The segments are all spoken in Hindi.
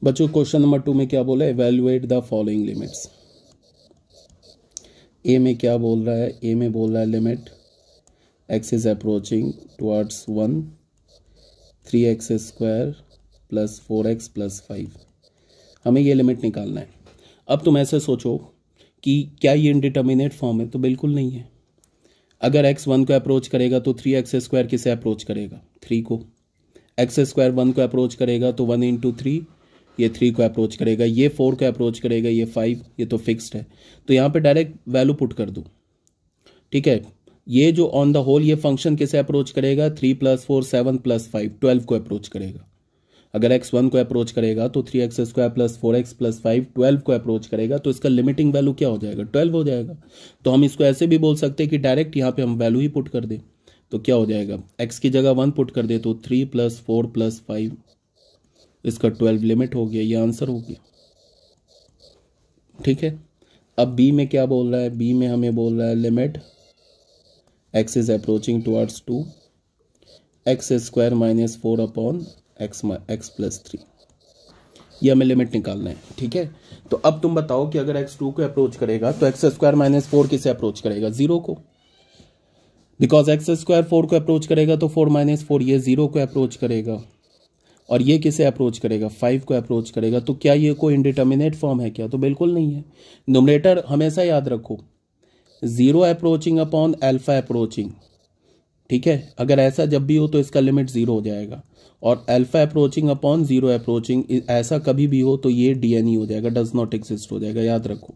बच्चों क्वेश्चन नंबर 2 में क्या बोला है, इवैल्यूएट द फॉलोइंग लिमिट्स। ए में क्या बोल रहा है, ए में बोल रहा है limit x is approaching towards 1 3x square plus 4x plus 5, हमें ये लिमिट निकालना है। अब तुम ऐसे सोचो कि क्या ये इनडिटर्मिनेट फॉर्म है, तो बिल्कुल नहीं है। अगर x 1 को अप्रोच करेगा तो 3x स्क्वायर किसे अप्रोच करेगा, 3 को। x स्क्वायर 1 को अप्रोच करेगा तो 1 इंटू 3 ये 3 को अप्रोच करेगा, ये 4 को अप्रोच करेगा, ये 5, ये तो फिक्स्ड है। तो यहाँ पे डायरेक्ट वैल्यू पुट कर दो, ठीक है। ये जो ऑन द होल ये फंक्शन किसे अप्रोच करेगा, 3 प्लस 4 7 प्लस 5 12 को अप्रोच करेगा। अगर x 1 को अप्रोच करेगा तो 3x square plus 4x plus 5 12 को अप्रोच करेगा, तो इसका लिमिटिंग वैल्यू क्या हो जाएगा, 12 हो जाएगा। तो हम इसको ऐसे भी बोल सकते हैं कि डायरेक्ट यहाँ पे हम वैल्यू ही पुट कर दें, तो क्या हो जाएगा, x की जगह 1 पुट कर दे तो 3 प्लस 4 प्लस 5, इसका 12 लिमिट हो गया, ये आंसर हो गया, ठीक है। अब b में क्या बोल रहा है, b में हमें बोल रहा है limit x is approaching towards 2 x square minus 4 upon x plus 3, ये हमें लिमिट निकालना है, ठीक है। तो अब तुम बताओ कि अगर x 2 को अप्रोच करेगा तो x स्क्वायर माइनस 4 किसे अप्रोच करेगा, 0 को। बिकॉज x स्क्वायर 4 को अप्रोच करेगा तो 4 माइनस 4 ये 0 को अप्रोच करेगा, और ये किसे अप्रोच करेगा, 5 को अप्रोच करेगा। तो क्या ये कोई इंडिटर्मिनेट फॉर्म है क्या, तो बिल्कुल नहीं है। न्यूमरेटर हमेशा याद रखो 0 अप्रोचिंग अपॉन अल्फा अप्रोचिंग, ठीक है। अगर ऐसा जब भी हो तो इसका लिमिट 0 हो जाएगा, और अल्फा अप्रोचिंग अपॉन 0 अप्रोचिंग ऐसा कभी भी हो तो ये DNE हो जाएगा, डज नॉट एग्जिस्ट हो जाएगा, याद रखो।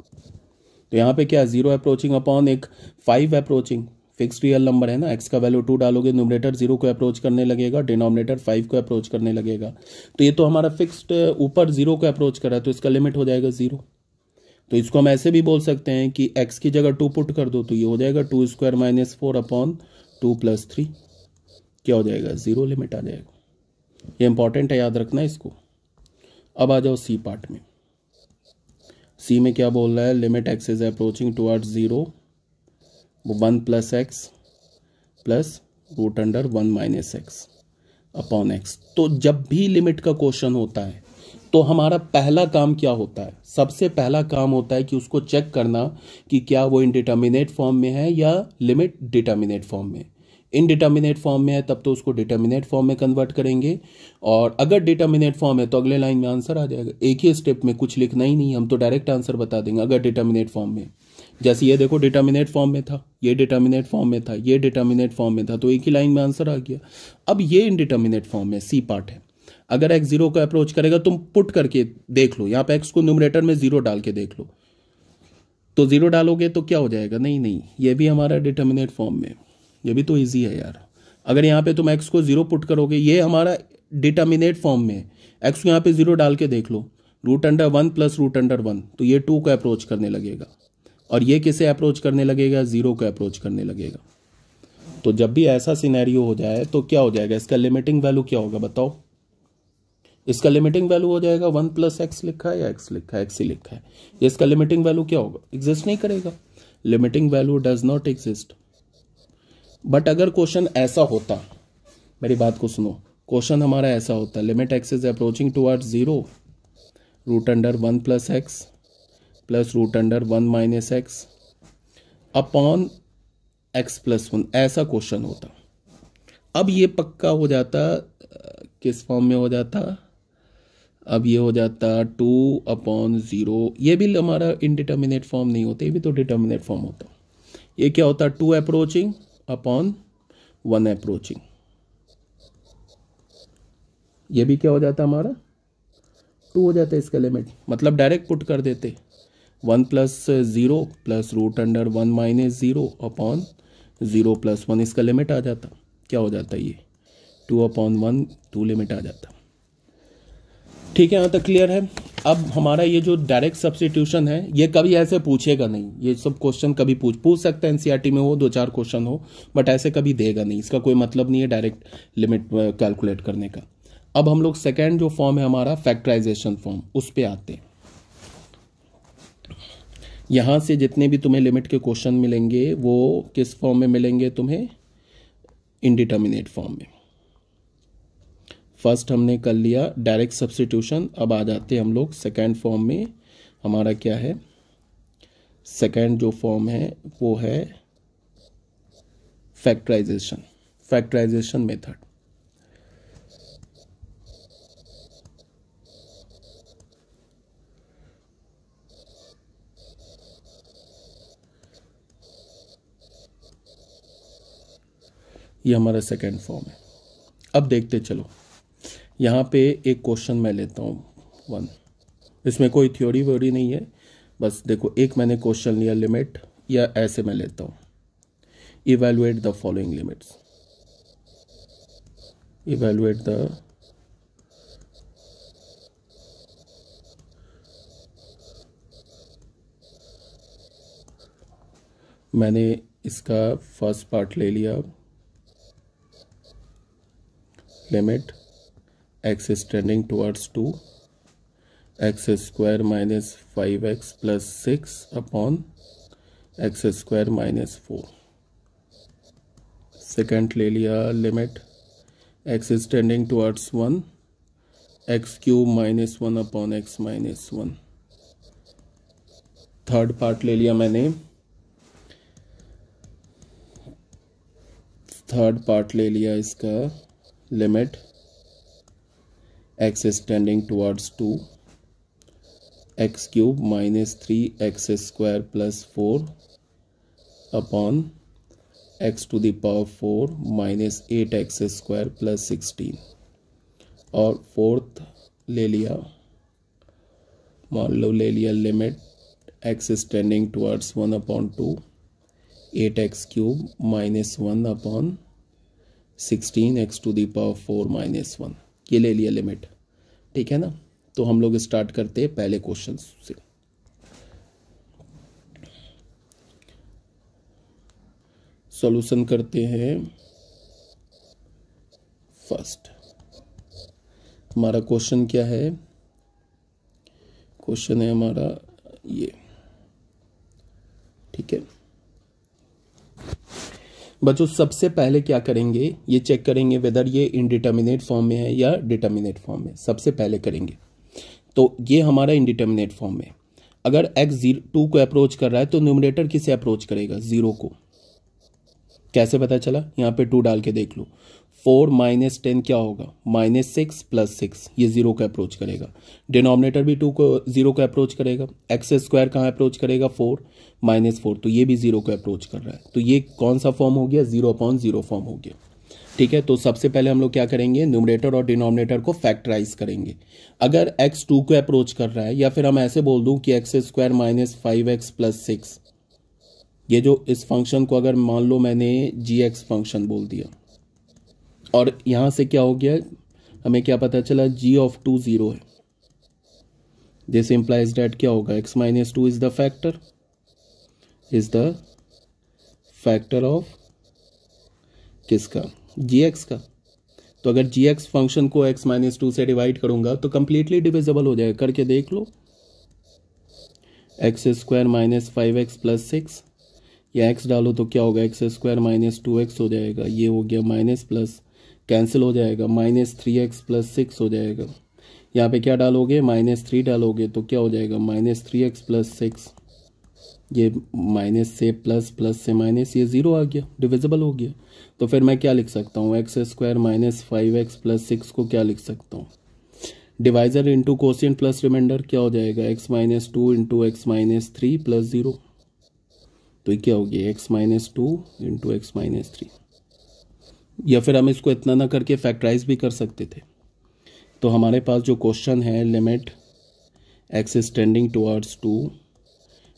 तो यहाँ पे क्या 0 अप्रोचिंग अपॉन एक 5 अप्रोचिंग, फिक्स्ड रियल नंबर है ना, x का वैल्यू 2 डालोगे, न्यूमरेटर 0 को अप्रोच करने लगेगा, डिनोमिनेटर 5 को अप्रोच करने लगेगा। तो ये तो हमारा फिक्स्ड ऊपर 0 को अप्रोच कर रहा है, तो इसका लिमिट हो जाएगा 0। तो इसको हम ऐसे भी बोल सकते हैं कि x की जगह 2 पुट कर दो तो ये हो जाएगा 2 स्क्वायर माइनस 4 अपॉन 2 प्लस 3, क्या हो जाएगा, 0 लिमिट आ जाएगा। ये इंपॉर्टेंट है, याद रखना इसको। अब आ जाओ सी पार्ट में। सी में क्या बोल रहा है, limit x is approaching towards 0 1 plus x plus root under 1 minus x upon x. तो जब भी लिमिट का क्वेश्चन होता है तो हमारा पहला काम क्या होता है, सबसे पहला काम होता है कि उसको चेक करना कि क्या वो इनडिटर्मिनेट फॉर्म में है या लिमिट डिटर्मिनेट फॉर्म में। इनडिटर्मिनेट फॉर्म में है तब तो उसको डिटर्मिनेट फॉर्म में कन्वर्ट करेंगे, और अगर डिटर्मिनेट फॉर्म है तो अगले लाइन में आंसर आ जाएगा। एक ही स्टेप में, कुछ लिखना ही नहीं, हम तो डायरेक्ट आंसर बता देंगे अगर डिटर्मिनेट फॉर्म में। जैसे ये देखो डिटर्मिनेट फॉर्म में था, ये डिटर्मिनेट फॉर्म में था, ये डिटर्मिनेट फॉर्म में था, तो एक ही लाइन में आंसर आ गया। अब ये इनडिटर्मिनेट फॉर्म में सी पार्ट है। अगर x 0 को अप्रोच करेगा, तुम पुट करके देख लो, यहाँ पे x को न्यूमरेटर में 0 डाल के देख लो, तो 0 डालोगे तो क्या हो जाएगा, नहीं ये भी हमारा डिटर्मिनेट फॉर्म में, ये भी तो इजी है यार। अगर यहाँ पे तुम x को 0 पुट करोगे, ये हमारा डिटर्मिनेट फॉर्म में, x को यहाँ पे 0 डाल के देख लो, root under 1 plus root under 1, तो ये 2 को अप्रोच करने लगेगा, और ये किसे अप्रोच करने लगेगा, 0 को अप्रोच करने लगेगा। तो जब भी ऐसा सिनेरियो हो जाए तो क्या हो जाएगा, इसका लिमिटिंग वैल्यू क्या होगा बताओ। इसका लिमिटिंग वैल्यू हो जाएगा 1 प्लस एक्स लिखा है या x लिखा है, x ही लिखा है, ये इसका लिमिटिंग वैल्यू क्या होगा, एग्जिस्ट नहीं करेगा, limiting value does not exist. But अगर क्वेश्चन ऐसा होता, मेरी बात को सुनो, क्वेश्चन हमारा ऐसा होता, limit x is approaching towards 0 root under 1 plus x plus root under 1 minus x upon x plus 1, ऐसा क्वेश्चन होता। अब ये पक्का हो जाता, किस फॉर्म में हो जाता, अब ये हो जाता 2/0, ये भी हमारा इनडिटर्मिनेट फॉर्म नहीं होता, ये भी तो डिटर्मिनेट फॉर्म होता। ये क्या होता, 2 अप्रोचिंग अपॉन 1 अप्रोचिंग, ये भी क्या हो जाता हमारा 2 हो जाता है इसका लिमिट, मतलब डायरेक्ट पुट कर देते 1 plus 0 plus root under 1 minus 0 upon 0 plus 1, इसका लिमिट आ जाता, क्या हो जाता ये 2/1, 2 लिमिट आ जाता। ठीक है, यहाँ तक क्लियर है। अब हमारा ये जो डायरेक्ट सब्स्टिट्यूशन है, ये कभी ऐसे पूछेगा नहीं, ये सब क्वेश्चन कभी पूछ सकता है एनसीईआरटी में, वो 2-4 क्वेश्चन हो, बट ऐसे कभी देगा नहीं, इसका कोई मतलब नहीं है डायरेक्ट लिमिट कैलकुलेट करने का। अब हम लोग सेकेंड जो फॉर्म है हमारा फैक्टराइजेशन फॉर्म, उस पे आते हैं। यहां से जितने भी तुम्हें लिमिट के क्वेश्चन मिलेंगे वो किस फॉर्म में मिलेंगे तुम्हें, इनडिटर्मिनेट फॉर्म में। फर्स्ट हमने कर लिया डायरेक्ट सब्स्टिट्यूशन, अब आ जाते हैं हम लोग सेकेंड फॉर्म में। हमारा क्या है, सेकेंड जो फॉर्म है वो है फैक्टराइजेशन मेथड। ये हमारा सेकेंड फॉर्म है। अब देखते चलो, यहाँ पे एक क्वेश्चन मैं लेता हूँ 1, इसमें कोई थ्योरी व्योरी नहीं है, बस देखो एक मैंने क्वेश्चन लिया लिमिट, या ऐसे मैं लेता हूँ evaluate the following limits, evaluate the मैंने इसका फर्स्ट पार्ट ले लिया, limit x is tending towards 2 x square minus 5x plus 6 upon x square minus 4। Second ले लिया limit x is tending towards 1 x cube minus 1 upon x minus 1। Third part ले लिया मैंने, थर्ड पार्ट ले लिया इसका, limit x is tending towards 2 x cube minus 3 x square plus 4 upon x to the power 4 minus 8 x square plus 16। और फोर्थ ले लिया, मान लो ले लिया limit x is tending towards 1 upon 2 8x cube minus 1 upon 16 x to the power 4 minus 1। ये ले लिया लिमिट, ठीक है ना। तो हम लोग स्टार्ट करते हैं पहले क्वेश्चन से। सॉल्यूशन करते हैं। फर्स्ट हमारा क्वेश्चन क्या है, क्वेश्चन है हमारा ये, ठीक है बच्चों। सबसे पहले क्या करेंगे, ये चेक करेंगे वेदर ये इनडिटर्मिनेट फॉर्म में है या डिटर्मिनेट फॉर्म में, सबसे पहले करेंगे। तो ये हमारा इनडिटर्मिनेट फॉर्म में, अगर x 2 को अप्रोच कर रहा है तो न्यूमरेटर किसे अप्रोच करेगा, 0 को। कैसे पता चला, यहाँ पे 2 डाल के देख लो। 4 माइनस 10 क्या होगा, -6 + 6, ये 0 को अप्रोच करेगा। डिनोमिनेटर भी 2 को 0 को अप्रोच करेगा। एक्स स्क्वायर कहाँ अप्रोच करेगा, 4 -4, तो ये भी 0 को अप्रोच कर रहा है। तो ये कौन सा फॉर्म हो गया, 0/0 फॉर्म हो गया, ठीक है। तो सबसे पहले हम लोग क्या करेंगे, न्यूमरेटर और डिनोमिनेटर को फैक्टराइज करेंगे। अगर x 2 को अप्रोच कर रहा है, या फिर हम ऐसे बोल दूं कि x² - 5x + 6, ये जो इस फंक्शन को अगर मान लो मैंने gx फंक्शन बोल दिया, और यहां से क्या हो गया, हमें क्या पता चला, g(2) 0 है। दिस इंप्लाइज दैट क्या होगा, x - 2 is the factor of किसका, gx का। तो अगर gx फंक्शन को x - 2 से डिवाइड करूंगा तो कंप्लीटली डिविजिबल हो जाएगा, करके देख लो। x² - 5x + 6, या x डालो तो क्या होगा, x² - 2x हो जाएगा, ये हो गया माइनस प्लस कैंसिल हो जाएगा, -3x + 6 हो जाएगा। यहाँ पे क्या डालोगे, -3 डालोगे तो क्या हो जाएगा, -3x + 6, ये माइनस से प्लस, प्लस से माइनस, ये 0 आ गया, डिविजिबल हो गया। तो फिर मैं क्या लिख सकता हूँ, x² - 5x + 6 को क्या लिख सकता हूँ, divisor into quotient plus remainder, क्या हो जाएगा, x - 2 × x - 3 + 0। तो ये क्या हो गया, x - 2 × x - 3। या फिर हम इसको इतना ना करके फैक्टराइज भी कर सकते थे। तो हमारे पास जो क्वेश्चन है, limit x is tending towards 2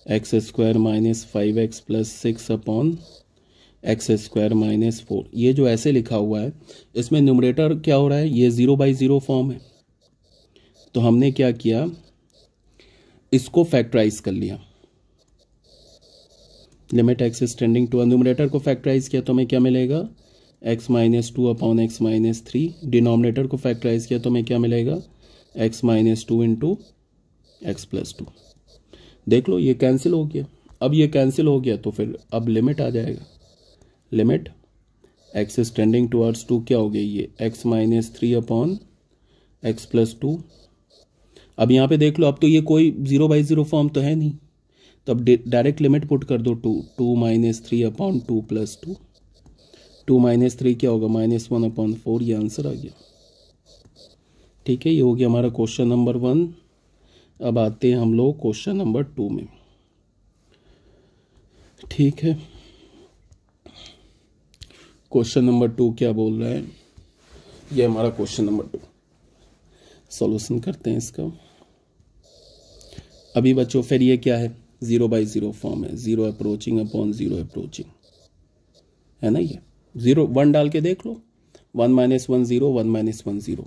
x² - 5x + 6 upon x² - 4, ये जो ऐसे लिखा हुआ है, इसमें न्यूमरेटर क्या हो रहा है, ये 0/0 फॉर्म है। तो हमने क्या किया, इसको फैक्टराइज कर लिया। Limit x is tending to, numerator को फैक्टराइज किया तो हमें क्या मिलेगा, x - 2 upon x - 3। डिनोमिनेटर को फैक्टराइज किया तो हमें क्या मिलेगा, x - 2 × x + 2। देख लो ये कैंसिल हो गया। अब ये कैंसिल हो गया तो फिर अब लिमिट आ जाएगा, limit x is tending towards 2 क्या हो गई, ये x - 3 upon एक्स प्लस 2। अब यहाँ पे देख लो, अब तो ये कोई 0/0 फॉर्म तो है नहीं, तो अब डायरेक्ट लिमिट पुट कर दो, 2 माइनस 3/2 प्लस 2। 2 माइनस 3 क्या होगा, -1/4। ये आंसर आ गया। ठीक है, ये हो गया हमारा क्वेश्चन नंबर 1। अब आते हैं हम लोग क्वेश्चन नंबर 2 में। ठीक है, क्वेश्चन नंबर 2 क्या बोल रहा है, ये हमारा क्वेश्चन नंबर 2। सॉल्यूशन करते हैं इसका। अभी बच्चों फिर ये क्या है, 0/0 फॉर्म है, 0 अप्रोचिंग अपॉन 0 अप्रोचिंग है ना। ये 0 1 डाल के देख लो, 1 - 1 0, 1 - 1 0।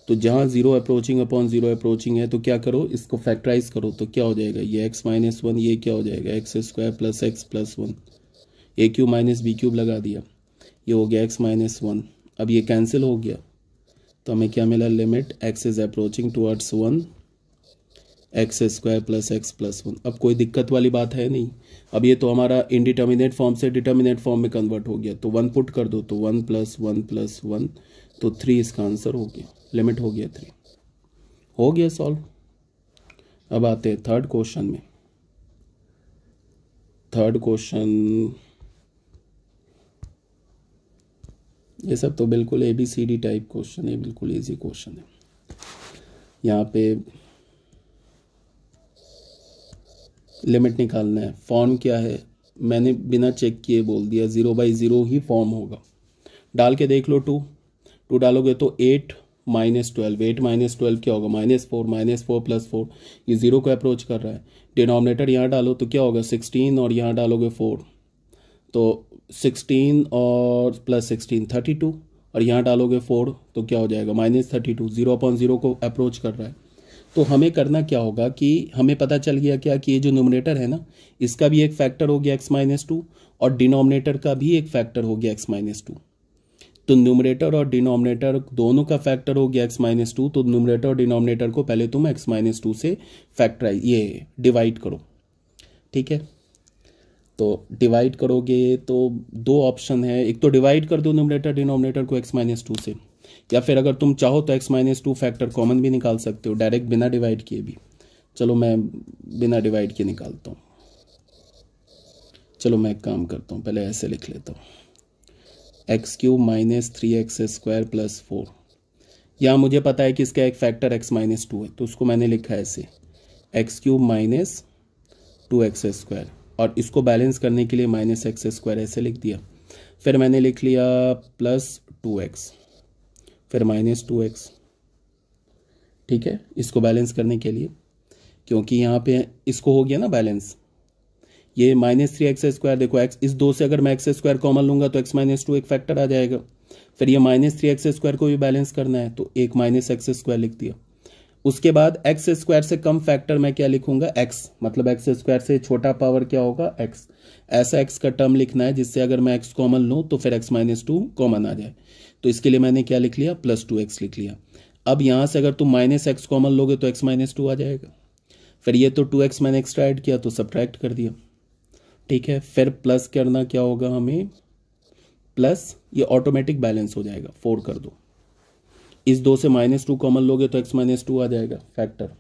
तो जहाँ 0 अप्रोचिंग अपॉन 0 अप्रोचिंग है तो क्या करो, इसको फैक्टराइज करो, तो क्या हो जाएगा, ये x - 1, ये क्या हो जाएगा, x² + x + 1। a³ - b³ लगा दिया, ये हो गया x - 1। अब ये कैंसिल हो गया, तो हमें क्या मिला, limit x is approaching towards 1, x² + x + 1। अब कोई दिक्कत वाली बात है नहीं। अब ये तो हमारा इनडिटर्मिनेट फॉर्म से डिटर्मिनेट फॉर्म में कन्वर्ट हो गया, तो 1 पुट कर दो, तो 1 + 1 + 1, तो 3 इसका आंसर हो गया, लिमिट हो गया 3। हो गया सॉल्व। अब आते हैं थर्ड क्वेश्चन में। थर्ड क्वेश्चन, ये सब तो बिल्कुल ABCD टाइप क्वेश्चन है, बिल्कुल इजी क्वेश्चन है। यहाँ पे लिमिट निकालना है, फॉर्म क्या है, मैंने बिना चेक किए बोल दिया 0/0 ही फॉर्म होगा। डाल के देख लो, 2 डालोगे तो 8 - 12, 8 - 12 क्या होगा, -4, -4 + 4, ये 0 को अप्रोच कर रहा है। डिनोमिनेटर यहाँ डालो तो क्या होगा, 16, और यहाँ डालोगे 4, तो 16 और +16 32, और यहाँ डालोगे 4 तो क्या हो जाएगा, -32। 0/0 को अप्रोच कर रहा है। तो हमें करना क्या होगा कि हमें पता चल गया क्या कि ये जो न्यूमरेटर है ना, इसका भी एक फैक्टर हो गया x - 2, और डिनोमिनेटर का भी एक फैक्टर हो गया x - 2। तो न्यूमरेटर और डिनोमिनेटर दोनों का फैक्टर हो गया x - 2, तो न्यूमरेटर और डिनोमिनेटर को पहले तुम x - 2 से फैक्टराइज, ये डिवाइड करो। ठीक है, तो डिवाइड करोगे तो 2 ऑप्शन है, एक तो डिवाइड कर दो न्यूमरेटर डिनोमिनेटर को x - 2 से, या फिर अगर तुम चाहो तो x - 2 फैक्टर कॉमन भी निकाल सकते हो, डायरेक्ट बिना डिवाइड किए भी। चलो मैं बिना डिवाइड किए निकालता हूँ। चलो मैं एक काम करता हूँ, पहले ऐसे लिख लेता हूँ, x³ - 3x² + 4। यहाँ मुझे पता है कि इसका एक फैक्टर x - 2 है, तो उसको मैंने लिखा है ऐसे, x³ - 2x², और इसको बैलेंस करने के लिए -x² ऐसे लिख दिया। फिर मैंने लिख लिया +2x, फिर -2x। ठीक है, इसको बैलेंस करने के लिए, क्योंकि यहाँ पे इसको हो गया ना बैलेंस, ये -3x², देखो x, इस 2 से अगर मैं x² कॉमन लूंगा तो x - 2 एक फैक्टर आ जाएगा। फिर ये -3x² को भी बैलेंस करना है, तो एक -x² लिख दिया। उसके बाद x² से कम फैक्टर मैं क्या लिखूंगा, x, मतलब x² से छोटा पावर क्या होगा, x। ऐसा x का टर्म लिखना है जिससे अगर मैं x कॉमन लूँ तो फिर x - 2 कॉमन आ जाए। तो इसके लिए मैंने क्या लिख लिया, +2x लिख लिया। अब यहाँ से अगर तुम -x कॉमन लोगे तो x - 2 आ जाएगा। फिर ये तो 2x मैंने एक्स्ट्रा ऐड किया तो सब्ट्रैक्ट कर दिया। ठीक है, फिर प्लस करना क्या होगा हमें, प्लस, ये ऑटोमेटिक बैलेंस हो जाएगा, 4 कर दो। इस 2 से -2 कॉमन लोगे तो x - 2 आ जाएगा फैक्टर।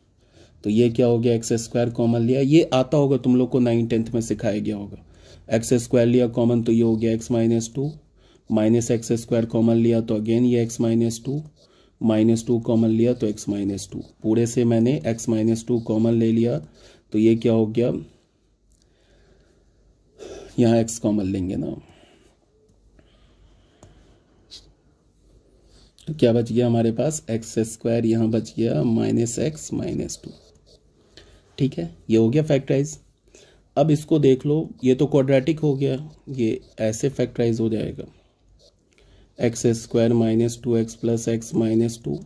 तो ये क्या हो गया, x² कॉमन लिया, ये आता होगा तुम लोग को 9th 10th में सिखाया गया होगा। x² लिया कॉमन तो ये हो गया x - 2, -x² कॉमन लिया तो अगेन ये x - 2, -2 कॉमन लिया तो x - 2। पूरे से मैंने x - 2 कॉमन ले लिया, तो ये क्या हो गया, यहाँ x कॉमन लेंगे ना, तो क्या बच गया हमारे पास, x², यहाँ बच गया -x - 2। ठीक है, ये हो गया फैक्टराइज। अब इसको देख लो, ये तो क्वाड्रेटिक हो गया, ये ऐसे फैक्टराइज हो जाएगा, x² - 2x + x - 2,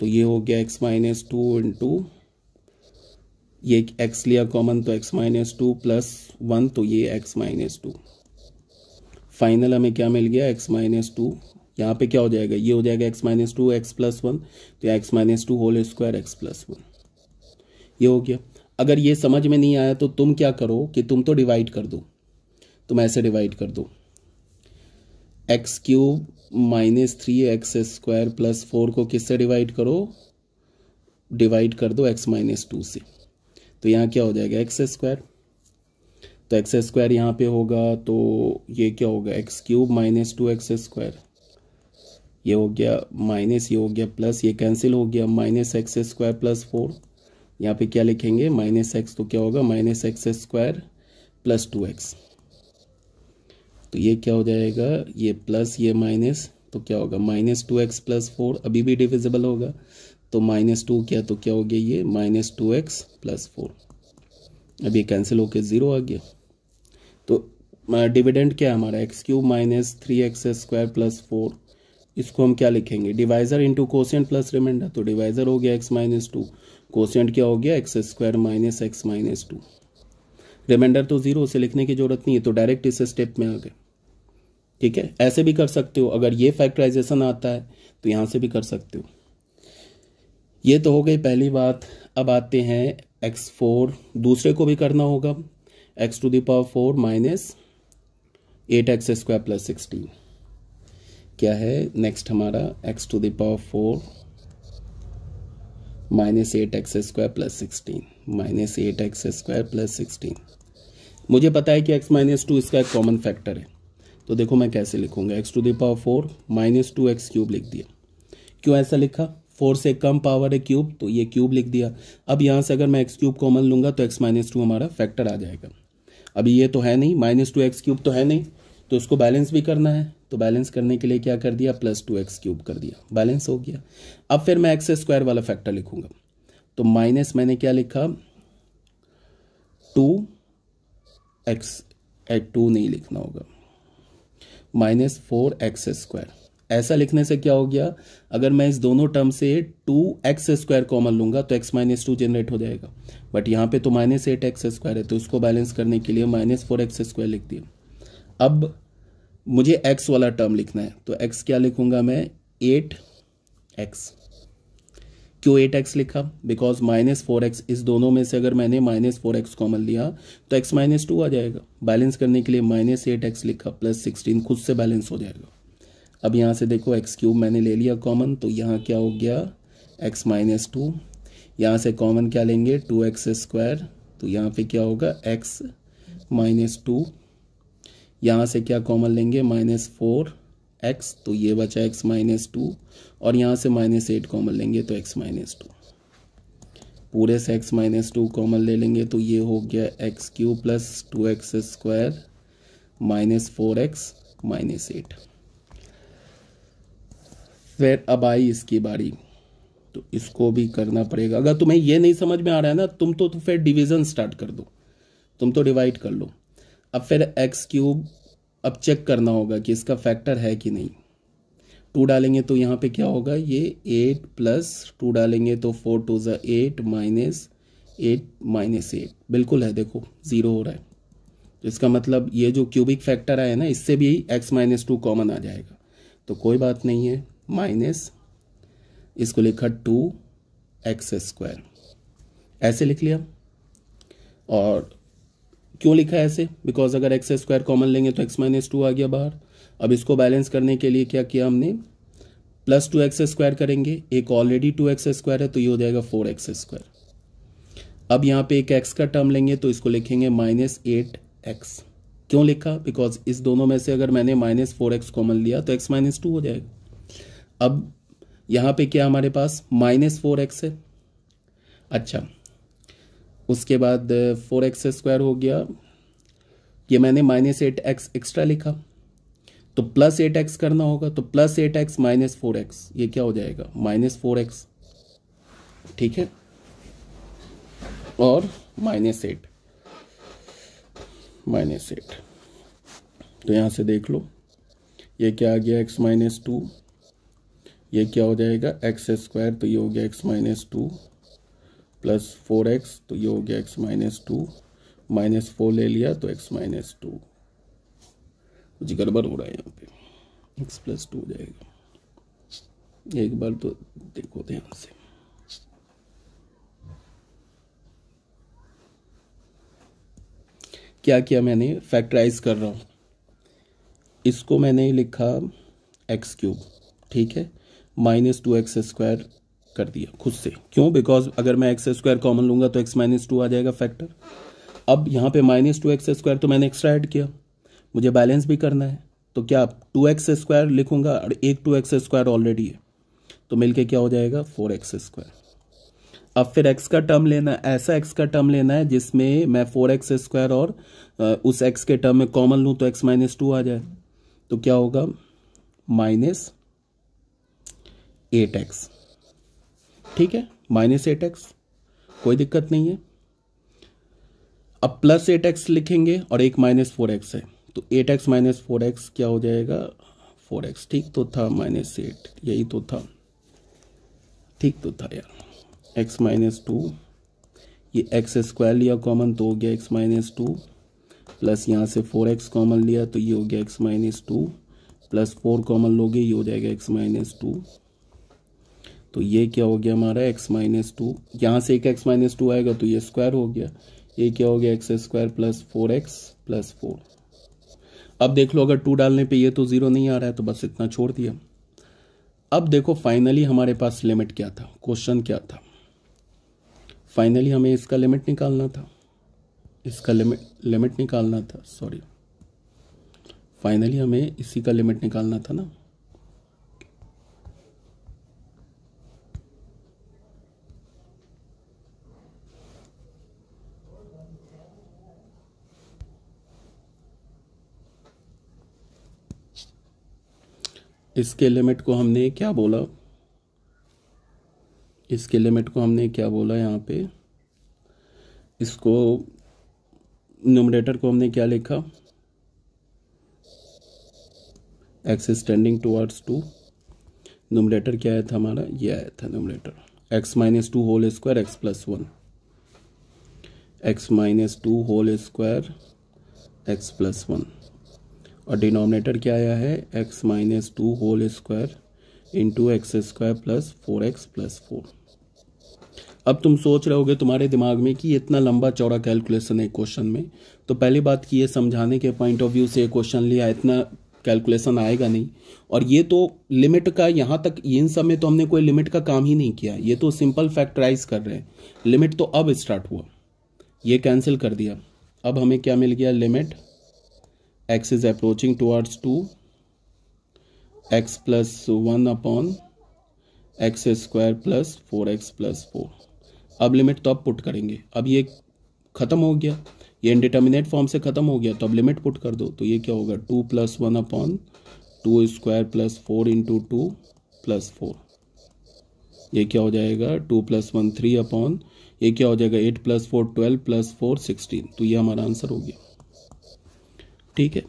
तो ये हो गया x - 2 इंटू, ये x लिया कॉमन तो x - 2 + 1, तो ये x - 2। फाइनल हमें क्या मिल गया, x - 2, यहाँ पे क्या हो जाएगा, ये हो जाएगा x - 2 x + 1, तो x - 2 होल स्क्वायर x + 1, ये हो गया। अगर ये समझ में नहीं आया तो तुम क्या करो कि तुम तो डिवाइड कर दो, तुम ऐसे डिवाइड कर दो, x³ -3x² प्लस 4 को किससे डिवाइड करो, डिवाइड कर दो x-2 से, तो यहाँ क्या हो जाएगा x²। तो x² यहाँ पे होगा, तो ये क्या होगा x³ -2x², ये हो गया माइनस, ये हो गया प्लस, ये कैंसिल हो गया, -x² प्लस 4, यहाँ पे क्या लिखेंगे -x, तो क्या होगा -x² प्लस 2x, तो ये क्या हो जाएगा, ये प्लस ये माइनस, तो क्या होगा -2x प्लस 4, अभी भी डिविजिबल होगा, तो -2 किया तो क्या हो गया ये -2x प्लस 4, अब ये कैंसिल होकर 0 आ गया। तो डिविडेंड क्या है हमारा x³ -3x² प्लस 4, इसको हम क्या लिखेंगे divisor into quotient plus remainder, तो डिवाइजर हो गया x-2, कोसेंट क्या हो गया x² x-2, रिमाइंडर तो 0 से लिखने की जरूरत नहीं है, तो डायरेक्ट इस स्टेप में आ गए। ठीक है, ऐसे भी कर सकते हो, अगर ये फैक्टराइजेशन आता है तो यहां से भी कर सकते हो। ये तो हो गई पहली बात। अब आते हैं x4, दूसरे को भी करना होगा, x⁴ माइनस 8x² प्लस 16 क्या है नेक्स्ट हमारा x⁴ minus 8x² plus 16 minus 8x² plus 16। मुझे पता है कि x-2 इसका एक कॉमन फैक्टर है, तो देखो मैं कैसे लिखूंगा x⁴ माइनस 2x³ लिख दिया। क्यों ऐसा लिखा, 4 से कम पावर है क्यूब, तो ये क्यूब लिख दिया। अब यहाँ से अगर मैं x³ कॉमन लूंगा तो x-2 हमारा फैक्टर आ जाएगा। अभी ये तो है नहीं, -2x³ तो है नहीं, तो इसको बैलेंस भी करना है, तो बैलेंस करने के लिए क्या कर दिया +2x³ कर दिया, बैलेंस हो गया। अब फिर मैं x² वाला फैक्टर लिखूंगा, तो माइनस मैंने क्या लिखा 2x, 2 नहीं लिखना होगा, -4x²। ऐसा लिखने से क्या हो गया, अगर मैं इस दोनों टर्म से 2x² कॉमन लूंगा तो x-2 जनरेट हो जाएगा, बट यहाँ पे तो -8x² है, तो इसको बैलेंस करने के लिए -4x² लिख दिया। अब मुझे x वाला टर्म लिखना है, तो x क्या लिखूंगा मैं 8x। क्यों 8x लिखा, बिकॉज -4x, इस दोनों में से अगर मैंने -4x कॉमन लिया तो x-2 आ जाएगा, बैलेंस करने के लिए -8x लिखा प्लस 16, खुद से बैलेंस हो जाएगा। अब यहाँ से देखो x³ मैंने ले लिया कॉमन, तो यहाँ क्या हो गया x-2, यहाँ से कॉमन क्या लेंगे 2x², तो यहाँ पे क्या होगा x-2, यहाँ से क्या कॉमन लेंगे -4x, तो ये बचा x-2, और यहाँ से -8 कॉमन लेंगे तो x-2, पूरे से x-2 कॉमन ले लेंगे तो ये हो गया x³ प्लस 2x² -4x -8। फिर अब आई इसकी बारी, तो इसको भी करना पड़ेगा। अगर तुम्हें ये नहीं समझ में आ रहा है ना, तुम तो फिर डिवीजन स्टार्ट कर दो, तुम तो डिवाइड कर लो। अब फिर x³ अब चेक करना होगा कि इसका फैक्टर है कि नहीं, 2 डालेंगे तो यहाँ पे क्या होगा, ये 8 प्लस 2 डालेंगे तो 4 2 ज़ा 8 -8 -8 बिल्कुल है, देखो 0 हो रहा है, तो इसका मतलब ये जो क्यूबिक फैक्टर आया ना, इससे भी x-2 कॉमन आ जाएगा, तो कोई बात नहीं है, माइनस इसको लिखा 2x², ऐसे लिख लिया। और क्यों लिखा ऐसे, बिकॉज अगर x² कॉमन लेंगे तो x-2 आ गया बाहर। अब इसको बैलेंस करने के लिए क्या किया हमने, प्लस 2x² करेंगे, एक ऑलरेडी 2x² है तो ये हो जाएगा 4x²। अब यहाँ पे एक x का टर्म लेंगे तो इसको लिखेंगे -8x। क्यों लिखा, बिकॉज इस दोनों में से अगर मैंने -4x कॉमन लिया तो x-2 हो जाएगा। अब यहाँ पे क्या हमारे पास -4x है, अच्छा उसके बाद 4x² हो गया, ये मैंने -8x एक्स्ट्रा लिखा, तो +8x करना होगा, तो +8x -4x, ये क्या हो जाएगा -4x, ठीक है, और -8 तो यहाँ से देख लो ये क्या आ गया x-2, ये क्या हो जाएगा x², तो ये हो गया x-2 प्लस 4x, तो ये हो गया x-2, -4 ले लिया तो x-2, कुछ गड़बड़ हो रहा है यहाँ पे, x+2 हो जाएगा, एक बार तो देखो ध्यान से। क्या किया मैंने, फैक्टराइज कर रहा हूँ, इसको मैंने लिखा एक्स क्यूब, ठीक है, माइनस 2x² कर दिया खुद से। क्यों? बिकॉज अगर मैं x² कॉमन लूंगा तो x - 2 आ जाएगा फैक्टर। अब यहाँ पे -2x² तो मैंने एक्स्ट्रा ऐड किया, मुझे बैलेंस भी करना है, तो क्या 2x² लिखूंगा और एक 2x² ऑलरेडी है, तो मिलके क्या हो जाएगा 4x²। अब फिर x का टर्म लेना है, ऐसा x का टर्म लेना है जिसमें मैं 4x² और उस x के टर्म में कॉमन लूं तो x - 2 आ जाए, तो क्या होगा -8x, ठीक है, -8x, कोई दिक्कत नहीं है। अब +8x लिखेंगे और एक -4x है, तो 8x - 4x क्या हो जाएगा 4x, ठीक तो था, -8 यही तो था, ठीक तो था यार। x - 2, ये x² लिया कॉमन तो हो गया x - 2, प्लस यहाँ से 4x कॉमन लिया तो ये हो गया x - 2, प्लस 4 कॉमन लोगे ये हो जाएगा x - 2, तो ये क्या हो गया हमारा x - 2, यहाँ से एक x - 2 आएगा तो ये स्क्वायर हो गया, ये क्या हो गया x² प्लस 4x प्लस 4। अब देख लो अगर 2 डालने पे ये तो 0 नहीं आ रहा है तो बस इतना छोड़ दिया। अब देखो फाइनली हमारे पास लिमिट क्या था, क्वेश्चन क्या था, फाइनली हमें इसका लिमिट निकालना था, इसका लिमिट निकालना था, सॉरी, फाइनली हमें इसी का लिमिट निकालना था ना। इसके लिमिट को हमने क्या बोला, इसके लिमिट को हमने क्या बोला यहाँ पे, इसको न्यूमरेटर को हमने क्या लिखा, x is tending towards 2, numerator क्या आया था हमारा, ये आया था numerator x - 2 whole square x + 1, x - 2 whole square x + 1, और डिनोमिनेटर क्या आया है x - 2 whole square into x² plus 4x plus 4। अब तुम सोच रहे होगे तुम्हारे दिमाग में कि इतना लंबा चौड़ा कैलकुलेशन है क्वेश्चन में, तो पहली बात कि ये समझाने के पॉइंट ऑफ व्यू से क्वेश्चन लिया, इतना कैलकुलेशन आएगा नहीं, और ये तो लिमिट का यहाँ तक इन सब में तो हमने कोई लिमिट का काम ही नहीं किया, ये तो सिंपल फैक्टराइज कर रहे हैं, लिमिट तो अब स्टार्ट हुआ, ये कैंसिल कर दिया। अब हमें क्या मिल गया, limit x is approaching towards 2 x + 1 upon x² plus 4x plus 4। अब लिमिट तो अब पुट करेंगे, अब ये खत्म हो गया, ये इंडिटर्मिनेट फॉर्म से खत्म हो गया, तो अब लिमिट पुट कर दो, तो ये क्या होगा 2 + 1 अपॉन 2² प्लस 4 इंटू 2 प्लस 4, ये क्या हो जाएगा 2 + 1 3 अपॉन, ये क्या हो जाएगा 8 + 4 12 प्लस 4 16, तो ये हमारा आंसर हो गया, ठीक है।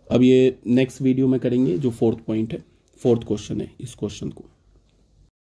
अब ये नेक्स्ट वीडियो में करेंगे जो 4th पॉइंट है, 4th क्वेश्चन है इस क्वेश्चन को।